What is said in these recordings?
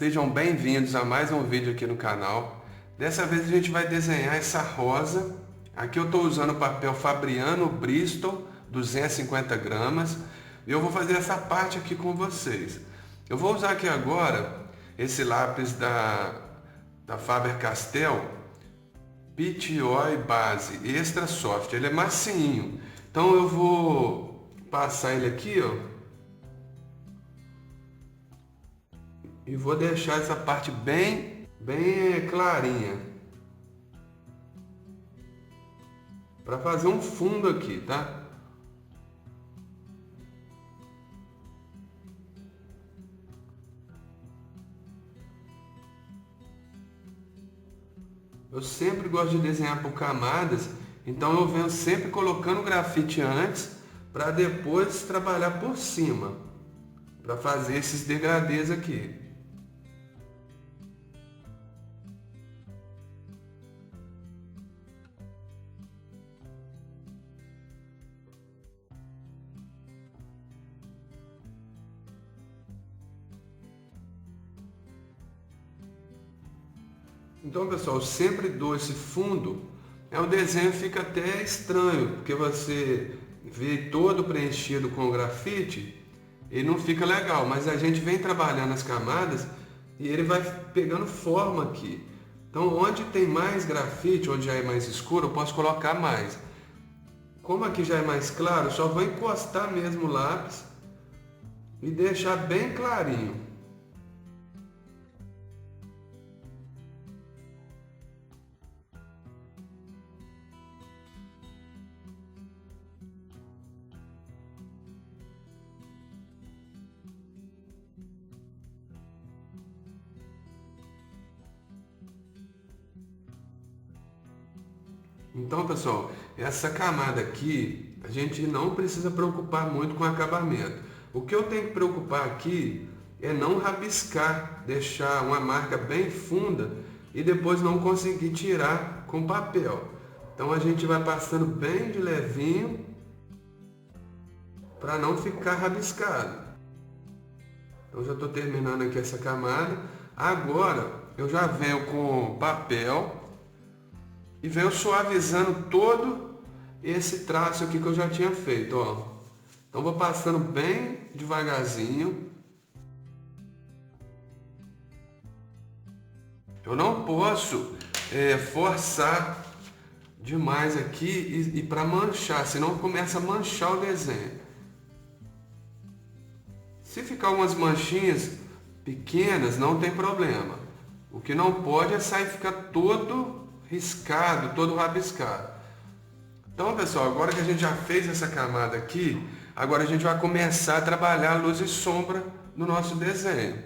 Sejam bem-vindos a mais um vídeo aqui no canal. Dessa vez a gente vai desenhar essa rosa. Aqui eu estou usando o papel Fabriano Bristol, 250 gramas. E eu vou fazer essa parte aqui com vocês. Eu vou usar aqui agora esse lápis da Faber-Castell Peach Oil Base Extra Soft. Ele é macinho. Então eu vou passar ele aqui, ó. E vou deixar essa parte bem clarinha. Para fazer um fundo aqui, tá? Eu sempre gosto de desenhar por camadas, então eu venho sempre colocando o grafite antes, para depois trabalhar por cima, para fazer esses degradês aqui. Então, pessoal, eu sempre dou esse fundo. O desenho fica até estranho, porque você vê todo preenchido com grafite e não fica legal. Mas a gente vem trabalhando as camadas e ele vai pegando forma aqui. Então, onde tem mais grafite, onde já é mais escuro, eu posso colocar mais. Como aqui já é mais claro, eu só vou encostar mesmo o lápis e deixar bem clarinho. Então, pessoal, essa camada aqui, a gente não precisa preocupar muito com o acabamento. O que eu tenho que preocupar aqui é não rabiscar, deixar uma marca bem funda e depois não conseguir tirar com papel. Então a gente vai passando bem de levinho para não ficar rabiscado. Então já estou terminando aqui essa camada. Agora eu já venho com papel e venho suavizando todo esse traço aqui que eu já tinha feito, ó. Então vou passando bem devagarzinho. Eu não posso forçar demais aqui e para manchar, senão começa a manchar o desenho. Se ficar umas manchinhas pequenas, não tem problema. O que não pode é sair ficar todo riscado, todo rabiscado. Então, pessoal, agora que a gente já fez essa camada aqui, agora a gente vai começar a trabalhar luz e sombra no nosso desenho.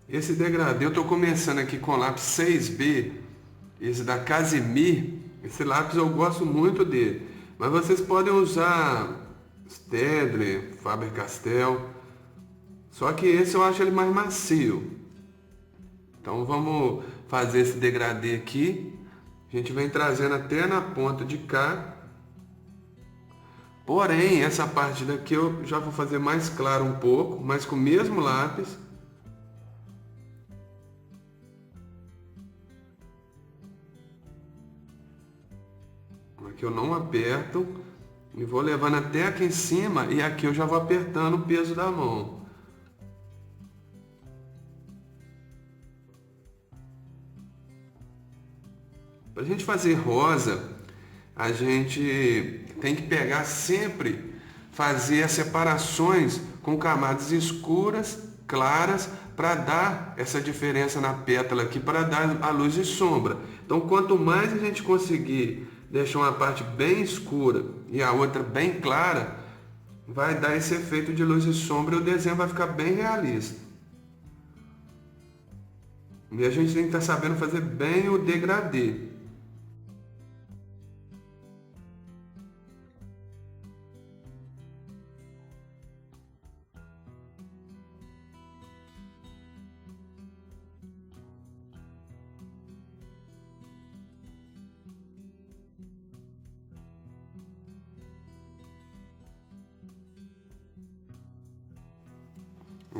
Esse degradê eu estou começando aqui com o lápis 6B, esse da Casimir. Esse lápis eu gosto muito dele, mas vocês podem usar Staedtler, Faber-Castell, só que esse eu acho ele mais macio. Então vamos fazer esse degradê aqui. A gente vem trazendo até na ponta de cá. Porém, essa parte daqui eu já vou fazer mais claro um pouco, mas com o mesmo lápis. Aqui eu não aperto e vou levando até aqui em cima e aqui eu já vou apertando o peso da mão. Para a gente fazer rosa, a gente tem que pegar sempre, fazer as separações com camadas escuras, claras, para dar essa diferença na pétala aqui, para dar a luz e sombra. Então, quanto mais a gente conseguir deixar uma parte bem escura e a outra bem clara, vai dar esse efeito de luz e sombra e o desenho vai ficar bem realista. E a gente tem que estar sabendo fazer bem o degradê.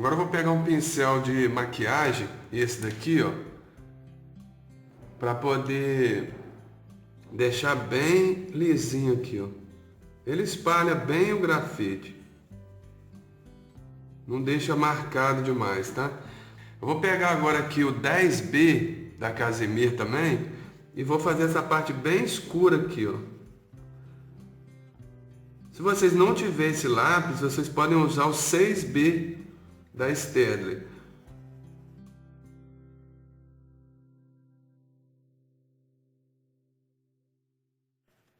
Agora eu vou pegar um pincel de maquiagem, esse daqui, ó, para poder deixar bem lisinho aqui, ó. Ele espalha bem o grafite. Não deixa marcado demais, tá? Eu vou pegar agora aqui o 10B da Casimir também e vou fazer essa parte bem escura aqui, ó. Se vocês não tiverem esse lápis, vocês podem usar o 6B da Staedtler.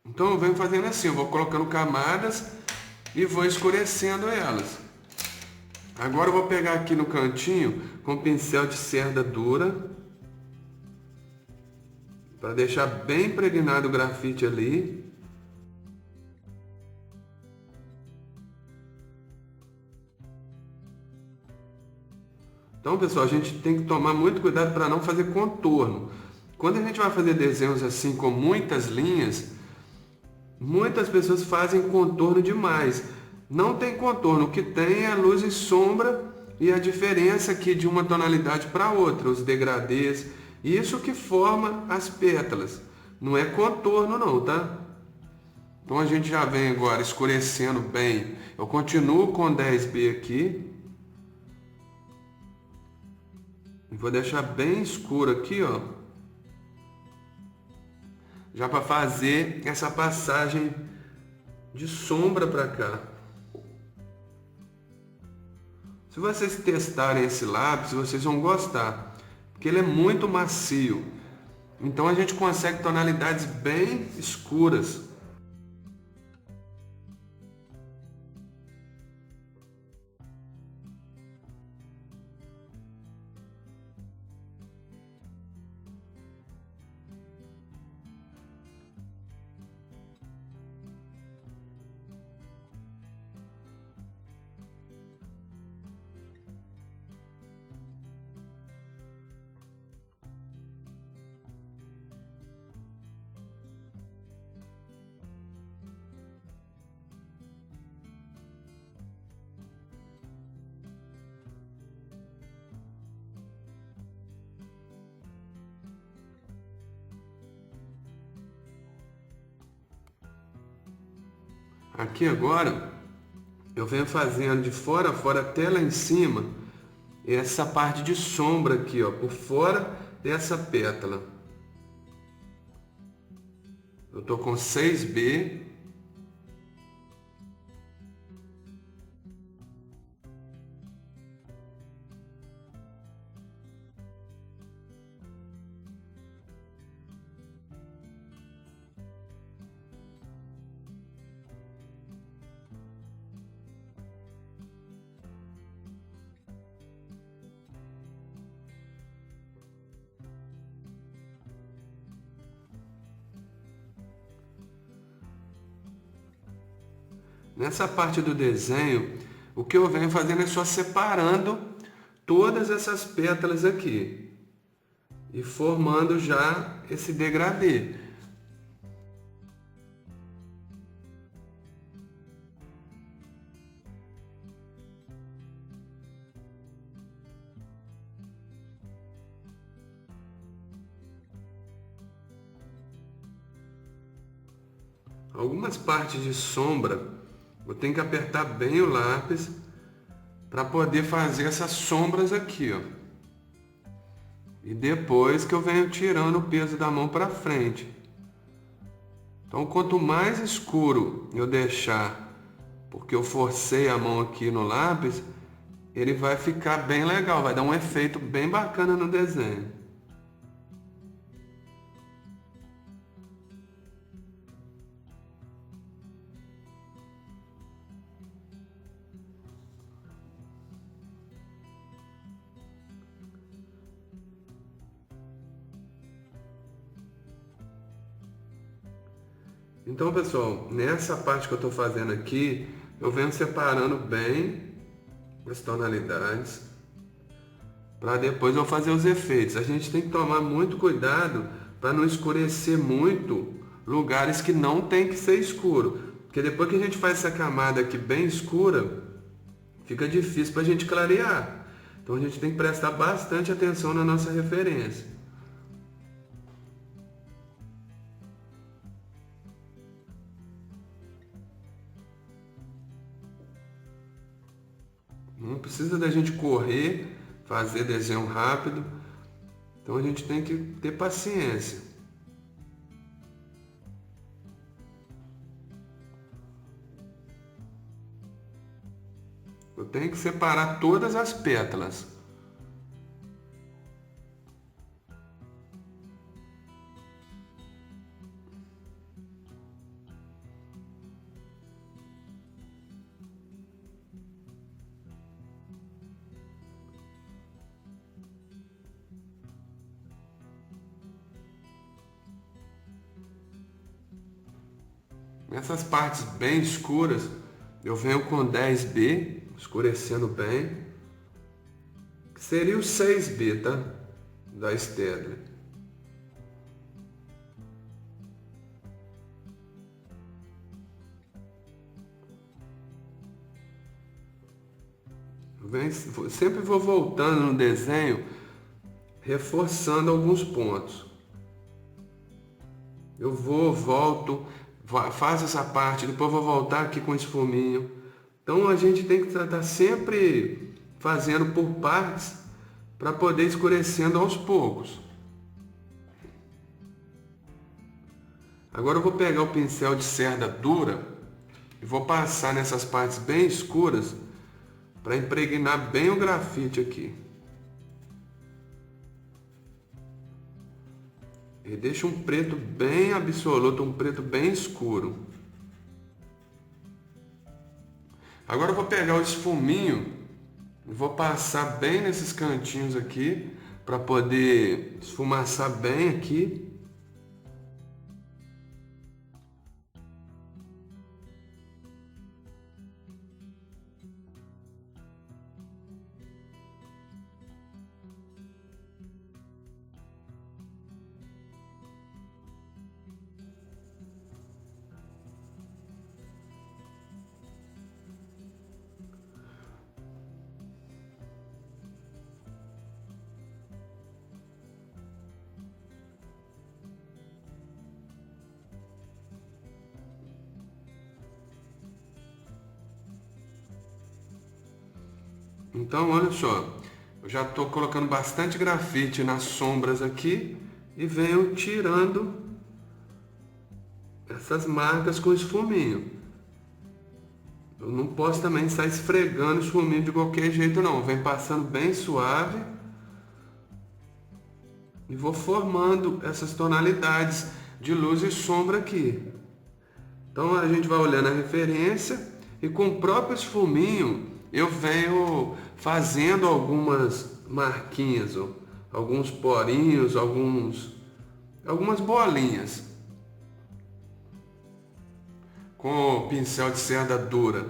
Então eu venho fazendo assim, eu vou colocando camadas e vou escurecendo elas. Agora eu vou pegar aqui no cantinho com pincel de cerda dura, para deixar bem impregnado o grafite ali. Então, pessoal, a gente tem que tomar muito cuidado para não fazer contorno. Quando a gente vai fazer desenhos assim com muitas linhas, muitas pessoas fazem contorno demais. Não tem contorno, o que tem é luz e sombra e a diferença aqui de uma tonalidade para outra, os degradês. Isso que forma as pétalas. Não é contorno não, tá? Então a gente já vem agora escurecendo bem. Eu continuo com 10B aqui. Vou deixar bem escuro aqui, ó. Já para fazer essa passagem de sombra para cá. Se vocês testarem esse lápis, vocês vão gostar, porque ele é muito macio. Então a gente consegue tonalidades bem escuras. Aqui agora, eu venho fazendo de fora a fora até lá em cima, essa parte de sombra aqui, ó, por fora dessa pétala. Eu tô com 6B. Nessa parte do desenho, o que eu venho fazendo é só separando todas essas pétalas aqui e formando já esse degradê. Algumas partes de sombra eu tenho que apertar bem o lápis para poder fazer essas sombras aqui, ó. E depois que eu venho tirando o peso da mão para frente. Então, quanto mais escuro eu deixar, porque eu forcei a mão aqui no lápis, ele vai ficar bem legal, vai dar um efeito bem bacana no desenho. Então, pessoal, nessa parte que eu estou fazendo aqui, eu venho separando bem as tonalidades para depois eu fazer os efeitos. A gente tem que tomar muito cuidado para não escurecer muito lugares que não tem que ser escuro, porque depois que a gente faz essa camada aqui bem escura, fica difícil para a gente clarear. Então a gente tem que prestar bastante atenção na nossa referência. Não precisa da gente correr, fazer desenho rápido. Então a gente tem que ter paciência. Eu tenho que separar todas as pétalas. Nessas partes bem escuras, eu venho com 10B, escurecendo bem, que seria o 6B, tá? Da Staedtler. Sempre vou voltando no desenho, reforçando alguns pontos. Eu volto, faço essa parte, depois vou voltar aqui com esse fuminho. Então a gente tem que estar sempre fazendo por partes para poder escurecendo aos poucos. Agora eu vou pegar o pincel de cerda dura e vou passar nessas partes bem escuras para impregnar bem o grafite aqui. E deixa um preto bem absoluto, um preto bem escuro. Agora eu vou pegar o esfuminho e vou passar bem nesses cantinhos aqui para poder esfumaçar bem aqui. Então, olha só, eu já estou colocando bastante grafite nas sombras aqui e venho tirando essas marcas com esfuminho. Eu não posso também estar esfregando o esfuminho de qualquer jeito não, vem passando bem suave e vou formando essas tonalidades de luz e sombra aqui. Então a gente vai olhando a referência e com o próprio esfuminho eu venho fazendo algumas marquinhas, ó, alguns porinhos, algumas bolinhas. Com o pincel de cerda dura,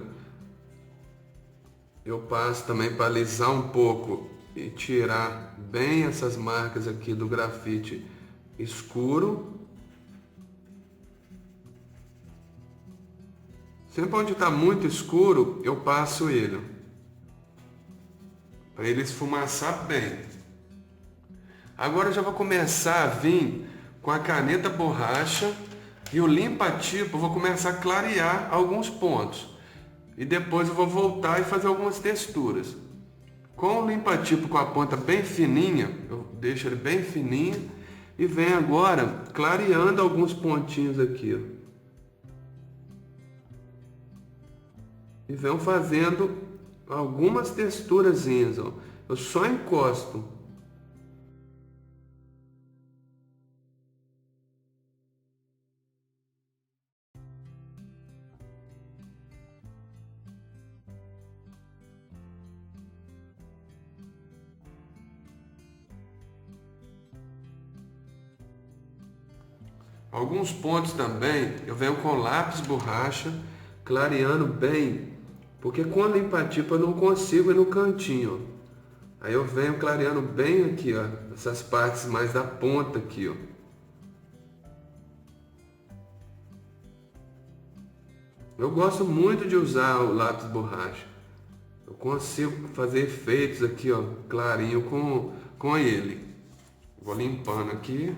eu passo também para alisar um pouco e tirar bem essas marcas aqui do grafite escuro. Sempre onde está muito escuro, eu passo ele, para ele esfumaçar bem. Agora eu já vou começar a vir com a caneta borracha e o limpa-tipo, eu vou começar a clarear alguns pontos. E depois eu vou voltar e fazer algumas texturas. Com o limpa-tipo com a ponta bem fininha, eu deixo ele bem fininho e venho agora clareando alguns pontinhos aqui, ó. E venho fazendo algumas texturazinhas, ó. Eu só encosto. Alguns pontos também eu venho com lápis borracha, clareando bem, porque com a limpa-tipo eu não consigo ir no cantinho, ó. Aí eu venho clareando bem aqui, ó, essas partes mais da ponta aqui, ó. Eu gosto muito de usar o lápis borracha. Eu consigo fazer efeitos aqui, ó, clarinho com ele. Vou limpando aqui.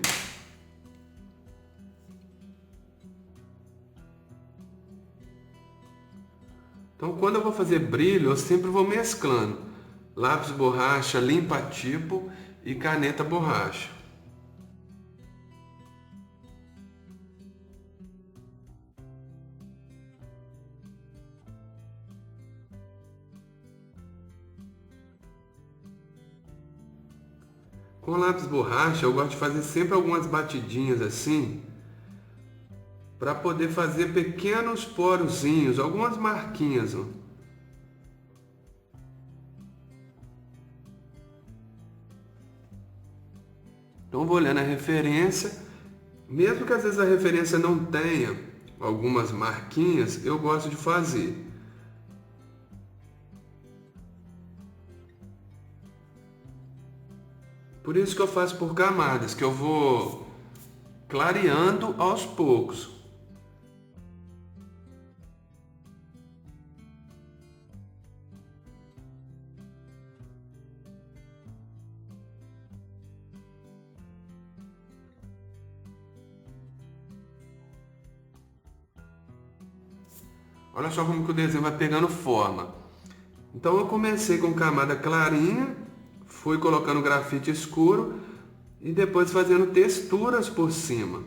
Então, quando eu vou fazer brilho, eu sempre vou mesclando lápis borracha, limpa-tipo e caneta borracha. Com lápis borracha, eu gosto de fazer sempre algumas batidinhas assim, para poder fazer pequenos porozinhos, algumas marquinhas, ó. Então vou olhando a referência, mesmo que às vezes a referência não tenha algumas marquinhas, eu gosto de fazer. Por isso que eu faço por camadas, que eu vou clareando aos poucos. Olha só como que o desenho vai pegando forma. Então eu comecei com camada clarinha, fui colocando grafite escuro e depois fazendo texturas por cima.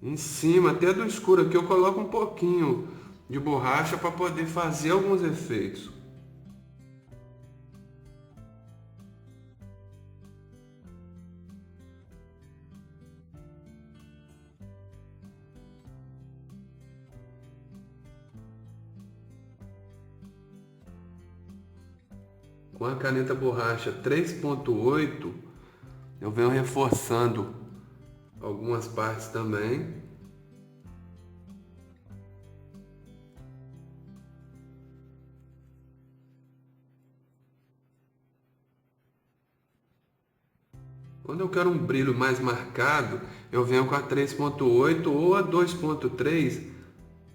Em cima, até do escuro aqui, eu coloco um pouquinho de borracha para poder fazer alguns efeitos. Com a caneta borracha 3.8, eu venho reforçando algumas partes também. Quando eu quero um brilho mais marcado, eu venho com a 3.8 ou a 2.3,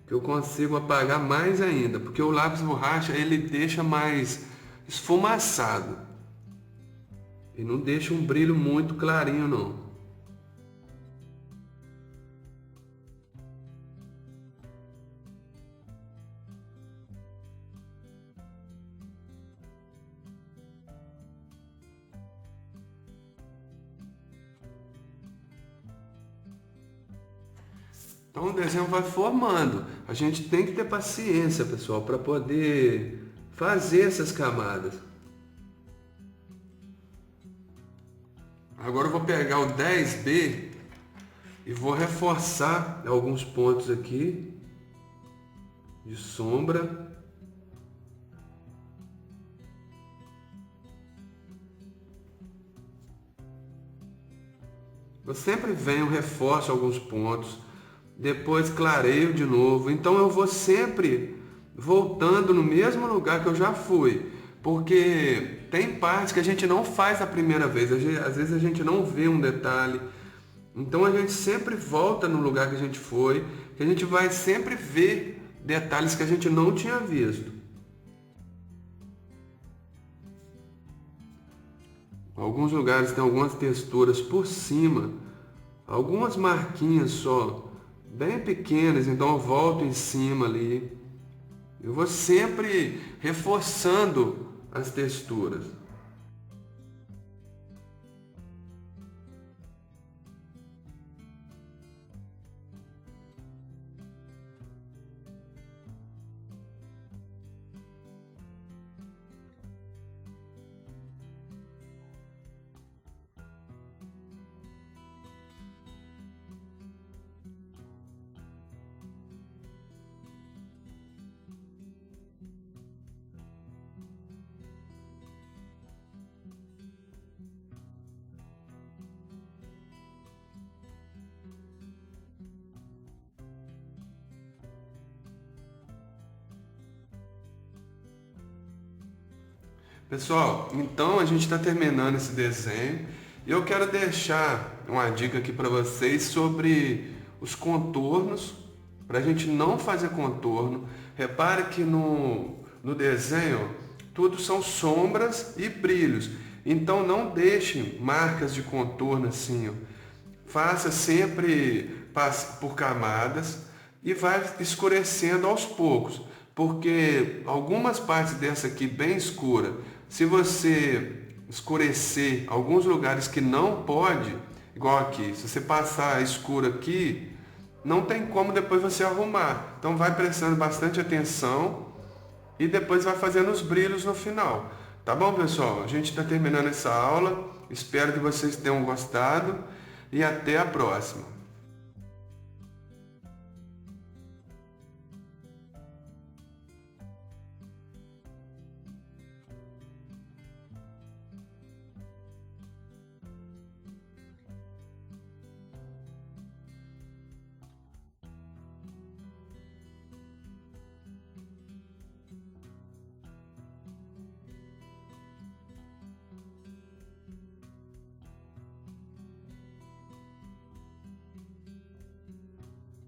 que eu consigo apagar mais ainda, porque o lápis borracha ele deixa mais esfumaçado e não deixa um brilho muito clarinho não. Então o desenho vai formando. A gente tem que ter paciência, pessoal, para poder fazer essas camadas. Agora eu vou pegar o 10B e vou reforçar alguns pontos aqui de sombra. Eu sempre venho, reforço alguns pontos, depois clareio de novo. Então eu vou sempre voltando no mesmo lugar que eu já fui, porque tem partes que a gente não faz a primeira vez, às vezes a gente não vê um detalhe. Então a gente sempre volta no lugar que a gente foi, que a gente vai sempre ver detalhes que a gente não tinha visto. Alguns lugares tem algumas texturas por cima, algumas marquinhas só, bem pequenas, então eu volto em cima ali. Eu vou sempre reforçando as texturas. Pessoal, então a gente está terminando esse desenho e eu quero deixar uma dica aqui para vocês sobre os contornos, para a gente não fazer contorno. Repare que no desenho, tudo são sombras e brilhos. Então não deixe marcas de contorno assim, ó. Faça sempre por camadas e vai escurecendo aos poucos, porque algumas partes dessa aqui bem escura, se você escurecer alguns lugares que não pode, igual aqui, se você passar escuro aqui, não tem como depois você arrumar. Então vai prestando bastante atenção e depois vai fazendo os brilhos no final. Tá bom, pessoal? A gente está terminando essa aula. Espero que vocês tenham gostado e até a próxima.